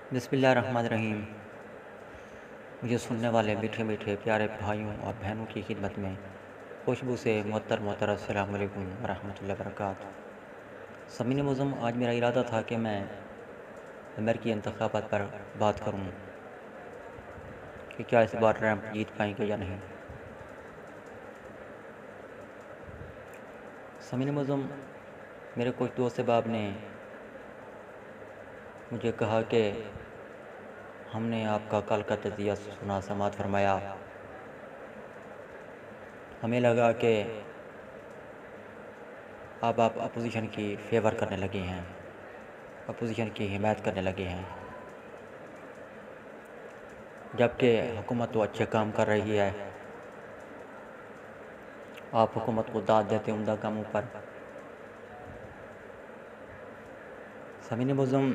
बिस्मिल्लाहिर्रहमानिर्रहीम। मुझे सुनने वाले मीठे मीठे प्यारे भाइयों और बहनों की खिदमत में खुशबू से मोहतर अस्सलाम वालेकुम वरहमतुल्लाहि वबरकातुहू। समीन मुज़म, आज मेरा इरादा था कि मैं अमेरिकी इंतखाबात पर बात करूं कि क्या इस बार ट्रंप जीत पाएंगे या नहीं। समीन मुज़म, मेरे कुछ दोस्त अहबाब ने मुझे कहा कि हमने आपका कल का तज़िया सुना, समाअत फरमाया। हमें लगा कि अब आप अपोजिशन की फेवर करने लगे हैं, अपोजिशन की हिमायत करने लगे हैं, जबकि हुकूमत तो अच्छे काम कर रही है। आप हुकूमत को दाद देते उम्दा कामों पर। समीन मुज़म,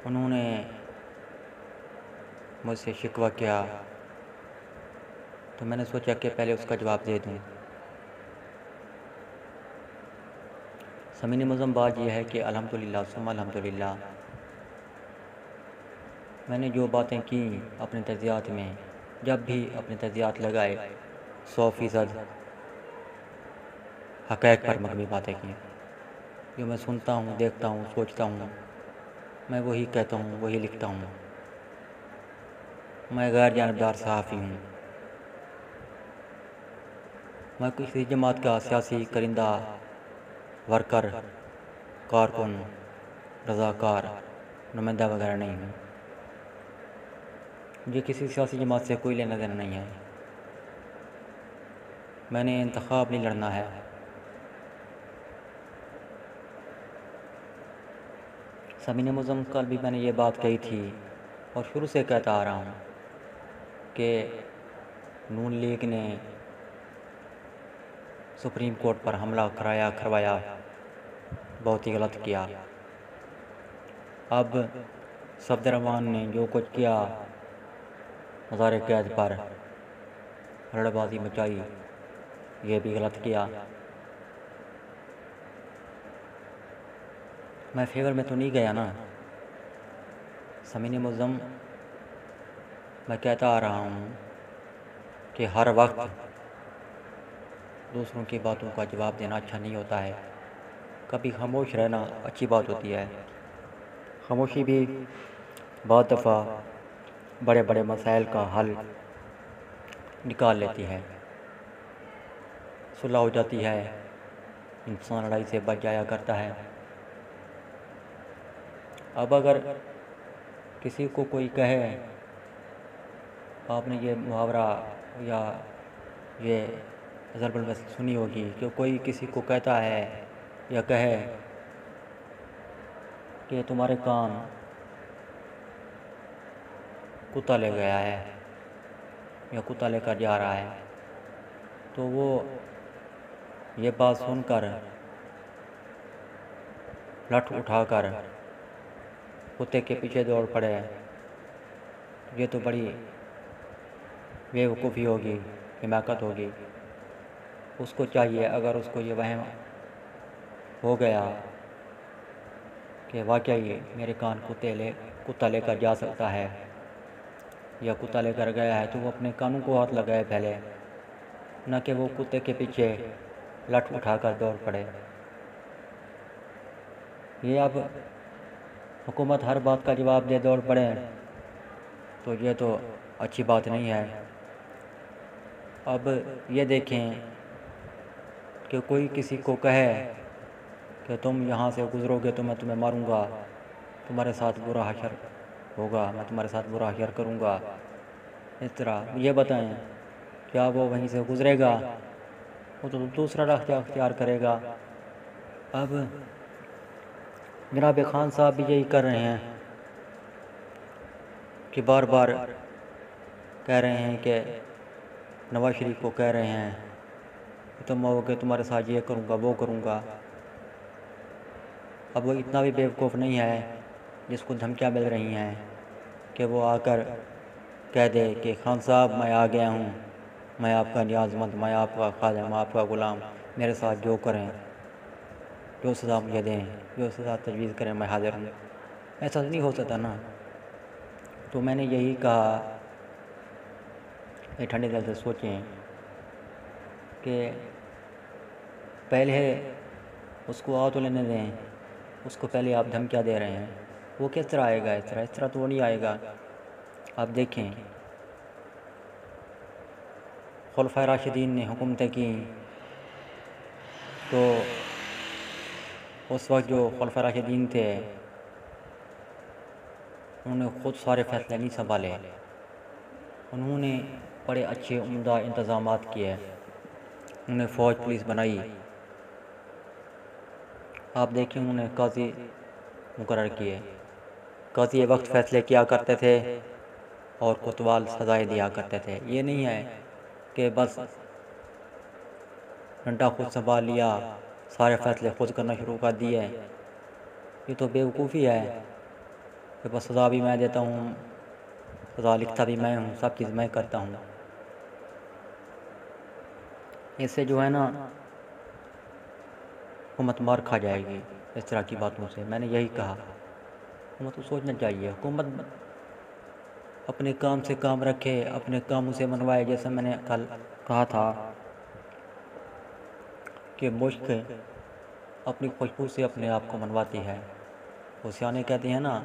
उन्होंने मुझसे शिकवा किया तो मैंने सोचा कि पहले उसका जवाब दे दूं। समीन मुज़म, बात यह है कि अल्हम्दुलिल्लाह सुम्मा अल्हम्दुलिल्लाह, मैंने जो बातें की अपने तज़ियात में, जब भी अपने तज़ियात लगाए 100% हक़ाइक़ पर मबनी बातें की। जो मैं सुनता हूँ, देखता हूँ, सोचता हूँ, मैं वही कहता हूँ, वही लिखता हूँ। मैं गैर जानबदार सहाफ़ी हूँ। मैं किसी जमात का सियासी करिंदा, वर्कर, कारकुन, रज़ाकार, नुमाइंदा वगैरह नहीं हूँ। मुझे किसी सियासी जमात से कोई लेना देना नहीं है। मैंने इंतखाब नहीं लड़ना है। समीन मुज़म, कल भी मैंने ये बात कही थी और शुरू से कहता आ रहा हूँ कि नून लीग ने सुप्रीम कोर्ट पर हमला करवाया, बहुत ही गलत किया। अब सफदरजमान ने जो कुछ किया, मज़ार कैद पर रड़बाजी मचाई, ये भी गलत किया। मैं फेवर में तो नहीं गया ना। समीन मुज़म, मैं कहता आ रहा हूँ कि हर वक्त दूसरों की बातों का जवाब देना अच्छा नहीं होता है। कभी खामोश रहना अच्छी बात होती है। खामोशी भी बहुत दफ़ा बड़े बड़े मसाइल का हल निकाल लेती है। सुलह हो जाती है, इंसान लड़ाई से बच जाया करता है। अब अगर किसी को कोई कहे, आपने ये मुहावरा या ये ज़रबुल मसल सुनी होगी कि कोई किसी को कहता है या कहे कि तुम्हारे कान कुत्ता ले गया है या कुत्ता लेकर जा रहा है, तो वो ये बात सुनकर लठ उठाकर कुत्ते के पीछे दौड़ पड़े। ये तो बड़ी बेवकूफ़ी होगी, हिमाकत होगी। उसको चाहिए, अगर उसको ये वहम हो गया कि वाकई मेरे कान कुत्ता लेकर जा सकता है या कुत्ता लेकर गया है, तो वो अपने कानों को हाथ लगाए पहले, न कि वो कुत्ते के पीछे लठ उठाकर दौड़ पड़े। ये अब हुकूमत हर बात का जवाब दे दौड़ पड़े, तो ये तो अच्छी बात नहीं है। अब ये देखें कि कोई किसी को कहे कि तुम यहाँ से गुज़रोगे तो मैं तुम्हें मारूंगा, तुम्हारे साथ बुरा हशर होगा, मैं तुम्हारे साथ बुरा हशर करूँगा, इस तरह ये बताएं, क्या वो वहीं से गुज़रेगा? वो तो दूसरा रास्ता अख्तियार करेगा। अब जनाब खान साहब भी यही कर रहे हैं कि बार बार कह रहे हैं कि नवाज शरीफ को कह रहे हैं कि तुम आओगे तुम्हारे साथ ये करूँगा, वो करूँगा। अब वो इतना भी बेवकूफ़ नहीं है जिसको धमकियाँ मिल रही हैं कि वो आकर कह दे कि खान साहब मैं आ गया हूँ, मैं आपका नियाज़मंद, मैं आपका खादिम, आपका ग़ुलाम, मेरे साथ जो करें, जो सज़ा मुझे दें, जो सज़ा तजवीज़ करें, मैं हाज़िर हूँ। ऐसा नहीं हो सकता ना। तो मैंने यही कहा, ये ठंडे दिल से सोचें कि पहले उसको आ तो लेने दें, उसको पहले आप धमकियाँ दे रहे हैं। वो किस तरह आएगा? इस तरह तो वो नहीं आएगा। आप देखें, खुलफाए राशिदीन ने हुकूमतें की, तो उस वक्त जो खुलफाए राशिदीन थे उन्होंने ख़ुद सारे फैसले नहीं संभाले। उन्होंने बड़े अच्छे उम्दा इंतज़ामात किए, उन्होंने फ़ौज पुलिस बनाई। आप देखें, उन्होंने काज़ी मुकर्रर किए। काज़ी वक्त फ़ैसले किया करते थे और कोतवाल सज़ाएँ दिया करते थे। ये नहीं है कि बस डंडा खुद संभाल लिया, सारे फ़ैसले खुद करना शुरू कर दिए। ये तो बेवकूफ़ी है कि बस सज़ा भी मैं देता हूँ, सज़ा लिखता भी मैं हूँ, सब चीज़ मैं करता हूँ। इससे जो है ना, हुकूमत मार खा जाएगी इस तरह की बातों से। मैंने यही कहा, हुकूमत को सोचना चाहिए। हुकूमत अपने काम से काम रखे, अपने कामों से मनवाए। जैसे मैंने कल कहा था कि मुश्क अपनी खुशबू से अपने आप को मनवाती है। वो सियाने कहते हैं ना,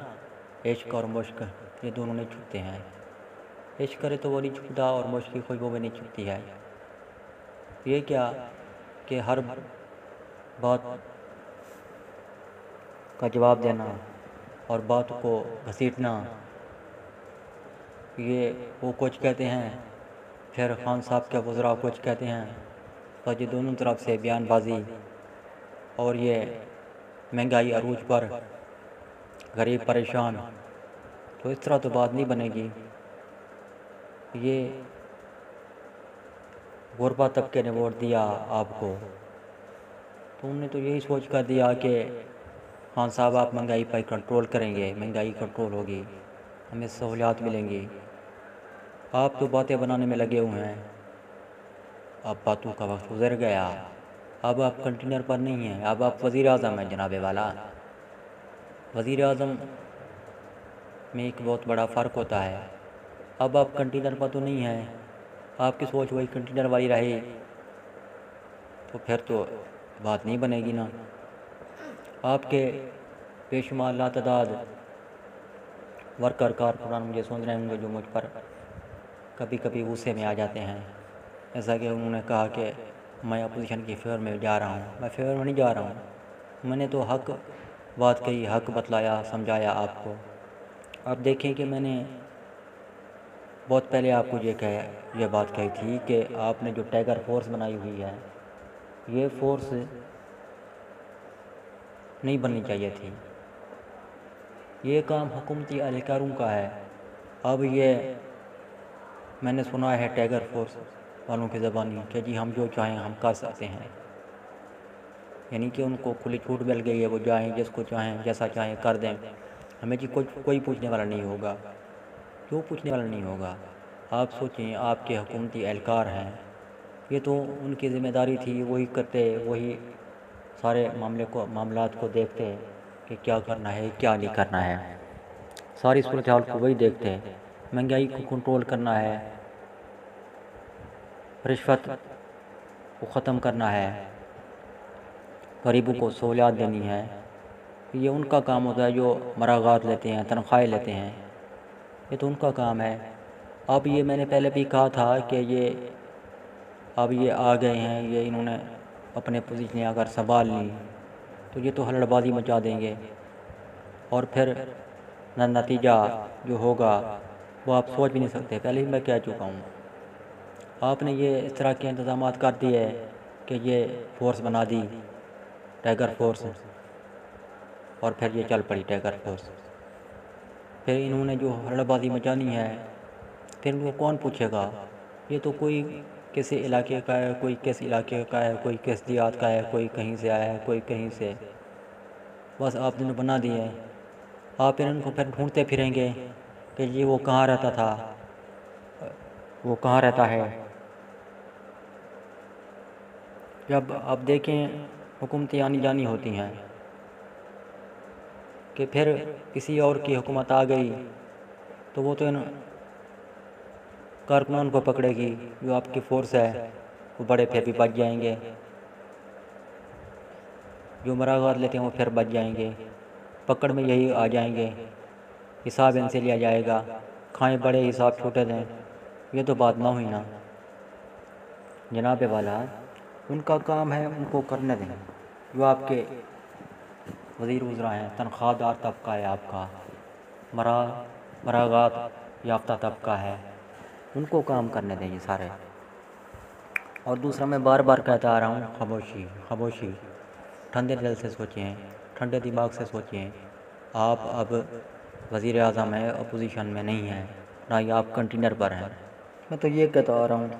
इश्क और मुश्क ये दोनों नहीं छुपते हैं। इश्क करे तो वो नहीं छुपता और मुश्क की खुशबू भी नहीं छुपती है। ये क्या कि हर बात का जवाब देना और बात को घसीटना, ये वो कुछ कहते हैं, फिर खान साहब के वज़रा कुछ कहते हैं। तो ये दोनों तरफ से बयानबाजी और ये महंगाई अरूज पर, गरीब परेशान, तो इस तरह तो बात नहीं बनेगी। ये गुरबा तबके ने वोट दिया आपको, तो उनने तो यही सोच कर दिया कि खान साहब आप महंगाई पर कंट्रोल करेंगे, महंगाई कंट्रोल होगी, हमें सहूलियात मिलेंगी। आप तो बातें बनाने में लगे हुए हैं। अब बातों का वक्त गुजर गया, अब आप कंटेनर पर नहीं हैं, अब आप वज़ीर आज़म हैं जनाबे वाला। वज़ीर आज़म में एक बहुत बड़ा फ़र्क होता है। अब आप कंटेनर पर तो नहीं हैं, आपकी सोच वही कंटेनर वाली रहे, तो फिर तो बात नहीं बनेगी ना। आपके बेशुमार लातदाद वर्कर कारकुनान मुझे सोच रहे होंगे जो मुझ पर कभी कभी गुस्से में आ जाते हैं। जैसा कि उन्होंने कहा कि मैं अपोजिशन की फेवर में जा रहा हूँ। मैं फेवर में नहीं जा रहा हूँ, मैंने तो हक बात कही, हक बतलाया, समझाया आपको। आप देखें कि मैंने बहुत पहले आपको ये बात कही थी कि आपने जो टाइगर फोर्स बनाई हुई है, ये फोर्स नहीं बननी चाहिए थी। ये काम हुकूमती एहलकारों का है। अब ये मैंने सुना है टाइगर फोर्स वालों की ज़बानी कि जी हम जो चाहें हम कर सकते हैं, यानी कि उनको खुली छूट मिल गई है, वो जाएं जिसको चाहें जैसा चाहें कर दें, हमें जी कोई पूछने वाला नहीं होगा। क्यों पूछने वाला नहीं होगा? आप सोचें, आपके हुकूमती एहलकार हैं, ये तो उनकी ज़िम्मेदारी थी, वही करते, वही सारे मामलात को देखते कि क्या करना है क्या नहीं करना है, सारी सूरत हाल को वही देखते हैं। महंगाई को कंट्रोल करना है, रिश्वत को ख़त्म करना है, गरीबों को सहूलियात देनी है। ये उनका काम होता है जो मरागात लेते हैं, तनख्वाहें लेते हैं, ये तो उनका काम है। अब ये मैंने पहले भी कहा था कि ये अब ये आ गए हैं, ये इन्होंने अपने पोजीशनें अगर संभाल ली तो ये तो हलड़बाजी मचा देंगे और फिर नतीजा जो होगा वो आप सोच भी नहीं सकते। पहले ही मैं कह चुका हूँ, आपने ये इस तरह के इंतज़ामात कर दिए कि ये फोर्स बना दी टाइगर फोर्स, और फिर ये चल पड़ी टाइगर फोर्स। फिर इन्होंने जो हलड़बाजी मचानी है, फिर उनको कौन पूछेगा? ये तो कोई किसी इलाके का है, कोई किस इलाके का है, कोई किस देहात का है, कोई कहीं से आया है, कोई कहीं से, बस आपने बना दिए हैं। आप इनको फिर ढूंढते फिरेंगे कि जी वो कहाँ रहता था, वो कहाँ रहता है। जब आप देखें हुकूमतें आनी जानी होती हैं, कि फिर किसी और की हुकूमत आ गई तो वो तो इन कारकुनान को पकड़ेगी। जो आपकी फ़ोर्स है वो बड़े फिर भी बच जाएंगे, जो मरागात लेते हैं वो फिर बच जाएंगे, पकड़ में यही आ जाएंगे, हिसाब इनसे लिया जाएगा, खाएं बड़े हिसाब छोटे दें। ये तो बात ना हुई ना जनाब वाला। उनका काम है, उनको करने दें। जो आपके वज़ीर वज़रा हैं, तनख्वाहदार तबका है आपका, मरागात याफ्ता तबका है, उनको काम करने दें ये सारे। और दूसरा मैं बार बार कहता आ रहा हूँ, खामोशी खामोशी। ठंडे दिल से सोचें, ठंडे दिमाग से सोचें। आप अब वज़ीर आज़म है, अपोजिशन में नहीं है, ना ही आप कंटेनर पर हैं। मैं तो ये कहता आ रहा हूँ,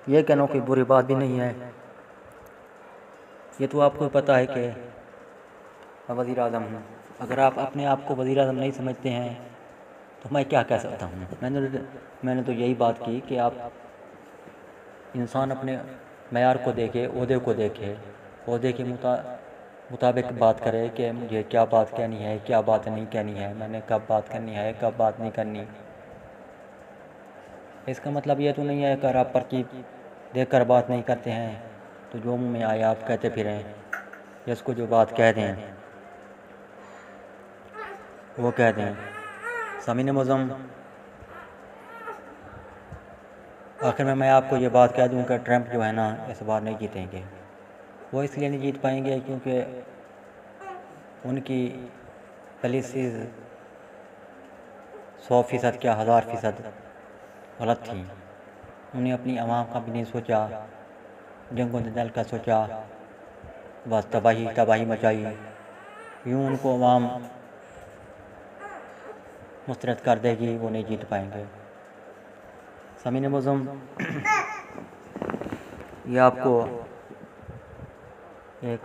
ये कहना कोई बुरी बात भी नहीं है। ये तो आपको पता है कि मैं वज़ीर आज़म हूँ। अगर आप अपने आप को वज़ीर आज़म नहीं समझते हैं तो मैं क्या कह सकता हूँ। मैंने तो यही बात की कि आप इंसान अपने मयार को देखे, ओहदे को देखे, ओहदे के मुताबिक बात करे कि मुझे क्या बात कहनी है, क्या बात नहीं कहनी है, मैंने कब बात करनी है, कब बात नहीं करनी। इसका मतलब ये तो नहीं है अगर आप पर्ची देकर बात नहीं करते हैं तो जो मुँह में आए आप कहते फिरें, जिसको जो बात कह दें वो कह दें। सामीन मुअज़्ज़म, आखिर में मैं आपको ये बात कह दूं कि ट्रंप जो है ना इस बार नहीं जीतेंगे। वो इसलिए नहीं जीत पाएंगे क्योंकि उनकी पॉलिसीज़ 100% क्या 1000% गलत थी। उन्हें अपनी आवाम का भी नहीं सोचा, जंगों जंजाल का सोचा, बस तबाही मचाई। यूँ उनको आवाम मुस्तरद कर देगी, वो नहीं जीत पाएंगे। सामीन मुअज़्ज़म, ये आपको एक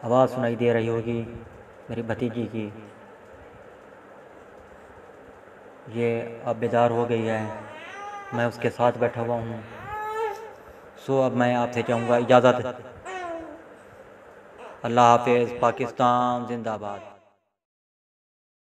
आवाज़ सुनाई दे रही होगी मेरी भतीजी की। ये अब बेदार हो गई है, मैं उसके साथ बैठा हुआ हूँ। सो अब मैं आपसे चाहूँगा इजाज़त। अल्लाह हाफ़िज़। पाकिस्तान जिंदाबाद।